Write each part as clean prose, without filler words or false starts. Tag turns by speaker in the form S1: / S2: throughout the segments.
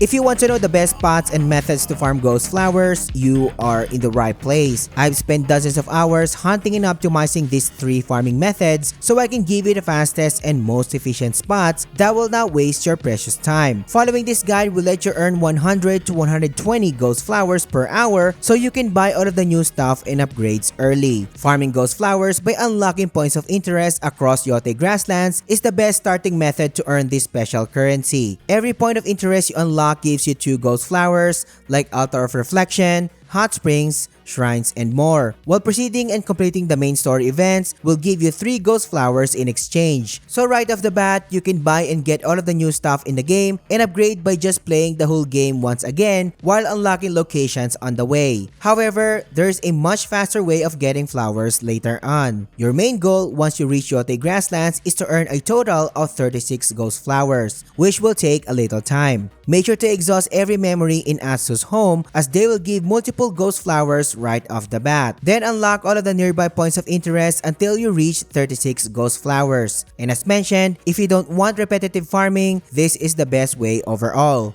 S1: If you want to know the best spots and methods to farm ghost flowers, you are in the right place. I've spent dozens of hours hunting and optimizing these 3 farming methods so I can give you the fastest and most efficient spots that will not waste your precious time. Following this guide will let you earn 100 to 120 ghost flowers per hour so you can buy all of the new stuff and upgrades early. Farming ghost flowers by unlocking points of interest across Yotei grasslands is the best starting method to earn this special currency. Every point of interest you unlock gives you 2 ghost flowers like Altar of Reflection, Hot Springs, shrines, and more. While proceeding and completing the main story events will give you 3 ghost flowers in exchange. So right off the bat, you can buy and get all of the new stuff in the game and upgrade by just playing the whole game once again while unlocking locations on the way. However, there's a much faster way of getting flowers later on. Your main goal once you reach Yotei Grasslands is to earn a total of 36 ghost flowers, which will take a little time. Make sure to exhaust every memory in Atsu's home as they will give multiple ghost flowers right off the bat. Then unlock all of the nearby points of interest until you reach 36 ghost flowers. And as mentioned, if you don't want repetitive farming, this is the best way overall.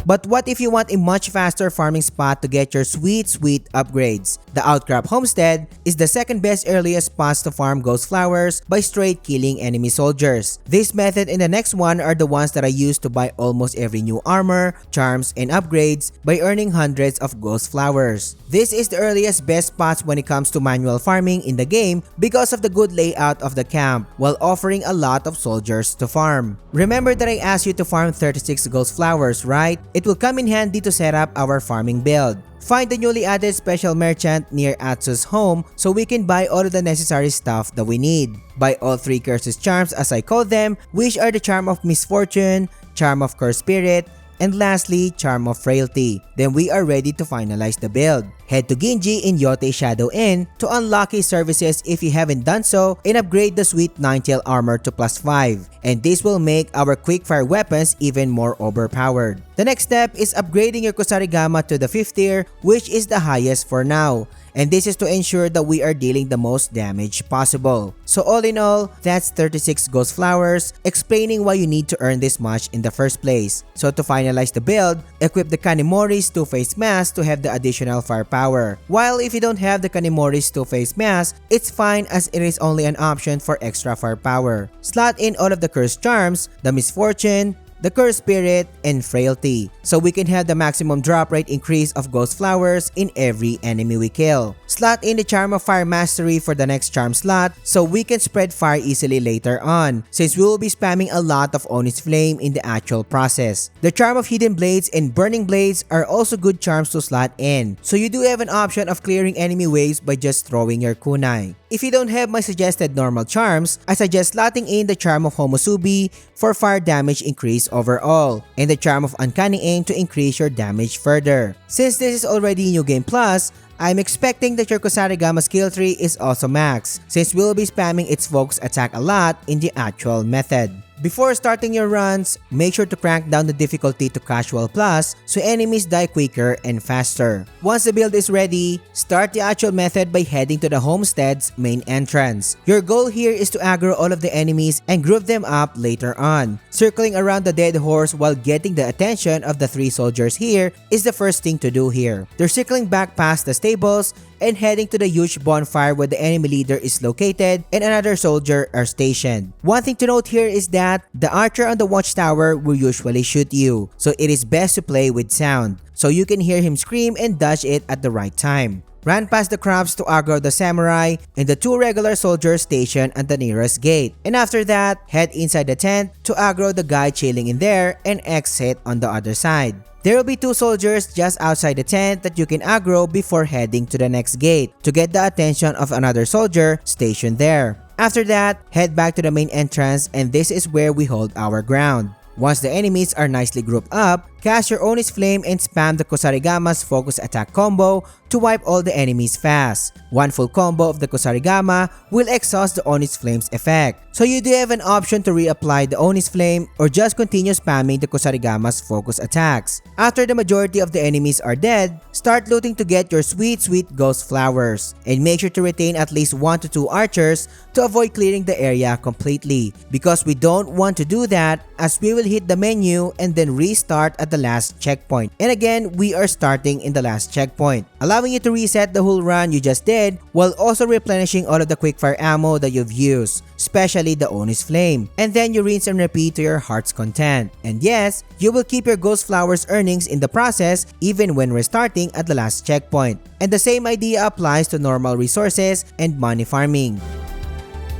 S1: But what if you want a much faster farming spot to get your sweet upgrades? The Outcrop Homestead is the second best earliest spots to farm ghost flowers by straight killing enemy soldiers. This method and the next one are the ones that I use to buy almost every new armor, charms, and upgrades by earning hundreds of ghost flowers. This is the earliest best spots when it comes to manual farming in the game because of the good layout of the camp while offering a lot of soldiers to farm. Remember that I asked you to farm 36 ghost flowers, right? It will come in handy to set up our farming build. Find the newly added special merchant near Atsu's home so we can buy all of the necessary stuff that we need. Buy all 3 curses charms as I call them, which are the Charm of Misfortune, Charm of Cursed Spirit, and lastly, Charm of Frailty. Then we are ready to finalize the build. Head to Ginji in Yotei Shadow Inn to unlock his services if you haven't done so and upgrade the sweet 9-tail armor to +5. And this will make our quickfire weapons even more overpowered. The next step is upgrading your Kusarigama to the 5th tier, which is the highest for now. And this is to ensure that we are dealing the most damage possible. So all in all, that's 36 ghost flowers, explaining why you need to earn this much in the first place. So to finalize the build, equip the Kanimori's two-faced mask to have the additional firepower. While if you don't have the Kanimori's two-faced mask, it's fine as it is only an option for extra firepower. Slot in all of the cursed charms, the misfortune, the Cursed Spirit, and Frailty, so we can have the maximum drop rate increase of ghost flowers in every enemy we kill. Slot in the Charm of Fire Mastery for the next charm slot so we can spread fire easily later on, since we will be spamming a lot of Oni's Flame in the actual process. The Charm of Hidden Blades and Burning Blades are also good charms to slot in, so you do have an option of clearing enemy waves by just throwing your kunai. If you don't have my suggested normal charms, I suggest slotting in the Charm of Homosubi for fire damage increase overall, and the Charm of Uncanny Aim to increase your damage further. Since this is already New Game Plus, I'm expecting that your Kusarigama skill tree is also max, since we'll be spamming its focus attack a lot in the actual method. Before starting your runs, make sure to crank down the difficulty to Casual Plus so enemies die quicker and faster. Once the build is ready, start the actual method by heading to the homestead's main entrance. Your goal here is to aggro all of the enemies and group them up later on. Circling around the dead horse while getting the attention of the 3 soldiers here is the first thing to do here. They're circling back past the stables and heading to the huge bonfire where the enemy leader is located and another soldier are stationed. One thing to note here is that the archer on the watchtower will usually shoot you, so it is best to play with sound, so you can hear him scream and dodge it at the right time. Run past the crabs to aggro the samurai and the 2 regular soldiers stationed at the nearest gate. And after that, head inside the tent to aggro the guy chilling in there and exit on the other side. There will be 2 soldiers just outside the tent that you can aggro before heading to the next gate to get the attention of another soldier stationed there. After that, head back to the main entrance and this is where we hold our ground. Once the enemies are nicely grouped up, cast your Oni's Flame and spam the Kusarigama's focus attack combo to wipe all the enemies fast. One full combo of the Kusarigama will exhaust the Oni's Flame's effect. So you do have an option to reapply the Oni's Flame or just continue spamming the Kusarigama's focus attacks. After the majority of the enemies are dead, start looting to get your sweet ghost flowers. And make sure to retain at least 1 to 2 archers to avoid clearing the area completely. Because we don't want to do that, as we will hit the menu and then restart at the last checkpoint. And again, we are starting in the last checkpoint, allowing you to reset the whole run you just did while also replenishing all of the quickfire ammo that you've used, especially the Oni's Flame. And then you rinse and repeat to your heart's content. And yes, you will keep your ghost flowers earnings in the process even when restarting at the last checkpoint. And the same idea applies to normal resources and money farming.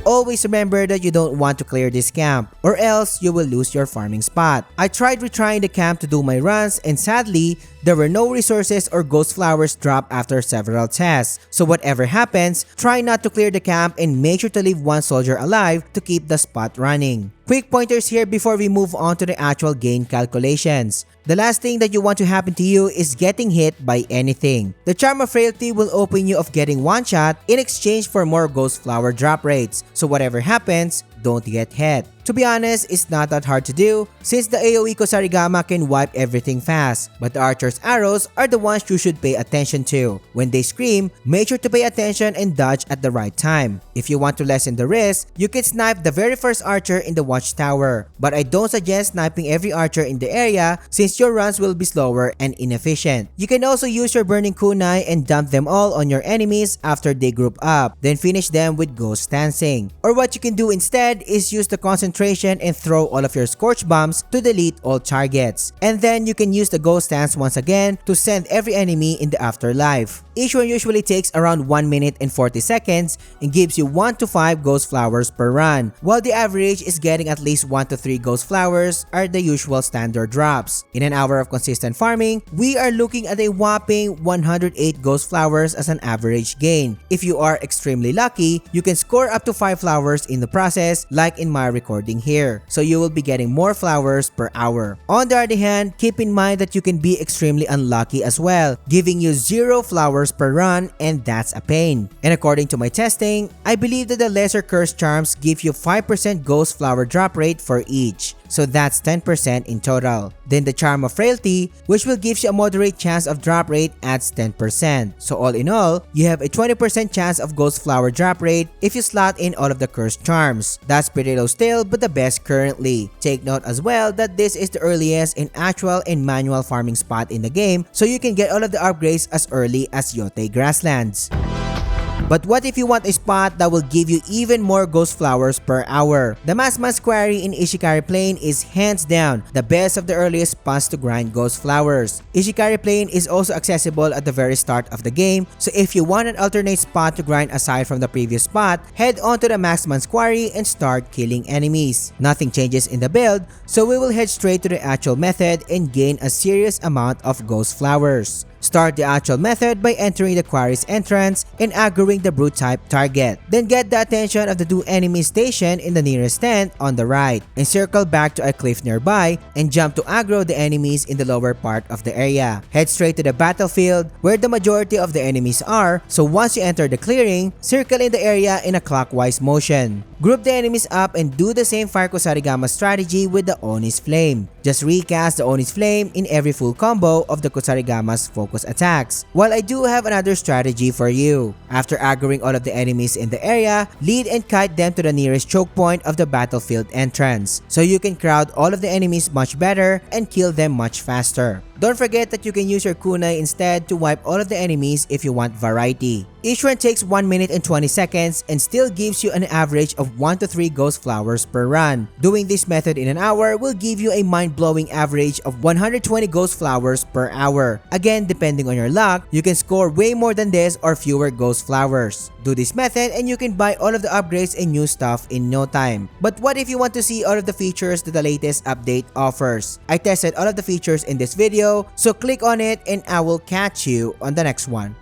S1: Always remember that you don't want to clear this camp or else you will lose your farming spot. I tried retrying the camp to do my runs and sadly, there were no resources or ghost flowers dropped after several tests. So whatever happens, try not to clear the camp and make sure to leave one soldier alive to keep the spot running. Quick pointers here before we move on to the actual gain calculations. The last thing that you want to happen to you is getting hit by anything. The Charm of Frailty will open you of getting one shot in exchange for more ghost flower drop rates. So whatever happens, don't get hit. To be honest, it's not that hard to do since the AoE Kusarigama can wipe everything fast, but the archer's arrows are the ones you should pay attention to. When they scream, make sure to pay attention and dodge at the right time. If you want to lessen the risk, you can snipe the very first archer in the watchtower, but I don't suggest sniping every archer in the area since your runs will be slower and inefficient. You can also use your burning kunai and dump them all on your enemies after they group up, then finish them with ghost dancing. Or what you can do instead is use the concentration and throw all of your scorch bombs to delete all targets. And then you can use the ghost dance once again to send every enemy in the afterlife. Each one usually takes around 1 minute and 40 seconds and gives you 1 to 5 ghost flowers per run, while the average is getting at least 1 to 3 ghost flowers are the usual standard drops. In an hour of consistent farming, we are looking at a whopping 108 ghost flowers as an average gain. If you are extremely lucky, you can score up to 5 flowers in the process like in my recording here, so you will be getting more flowers per hour. On the other hand, keep in mind that you can be extremely unlucky as well, giving you 0 flowers per run, and that's a pain. And according to my testing, I believe that the lesser cursed charms give you 5% ghost flower drop rate for each. So that's 10% in total. Then the Charm of Frailty, which will give you a moderate chance of drop rate, adds 10%. So all in all, you have a 20% chance of ghost flower drop rate if you slot in all of the cursed charms. That's pretty low still, but the best currently. Take note as well that this is the earliest in actual and manual farming spot in the game, so you can get all of the upgrades as early as Yotei Grasslands. But what if you want a spot that will give you even more ghost flowers per hour? The Maskman's Quarry in Ishikari Plain is hands down the best of the earliest spots to grind ghost flowers. Ishikari Plain is also accessible at the very start of the game, so if you want an alternate spot to grind aside from the previous spot, head on to the Maskman's Quarry and start killing enemies. Nothing changes in the build, so we will head straight to the actual method and gain a serious amount of ghost flowers. Start the actual method by entering the quarry's entrance and aggroing the brute type target. Then get the attention of the 2 enemies stationed in the nearest tent on the right, and circle back to a cliff nearby and jump to aggro the enemies in the lower part of the area. Head straight to the battlefield where the majority of the enemies are, so once you enter the clearing, circle in the area in a clockwise motion. Group the enemies up and do the same Fire Kusarigama strategy with the Oni's Flame. Just recast the Oni's Flame in every full combo of the Kusarigama's focus attacks. While I do have another strategy for you. After aggroing all of the enemies in the area, lead and kite them to the nearest choke point of the battlefield entrance, so you can crowd all of the enemies much better and kill them much faster. Don't forget that you can use your kunai instead to wipe all of the enemies if you want variety. Each run takes 1 minute and 20 seconds and still gives you an average of 1 to 3 ghost flowers per run. Doing this method in an hour will give you a mind-blowing average of 120 ghost flowers per hour. Again, depending on your luck, you can score way more than this or fewer ghost flowers. Do this method and you can buy all of the upgrades and new stuff in no time. But what if you want to see all of the features that the latest update offers? I tested all of the features in this video, so click on it and I will catch you on the next one.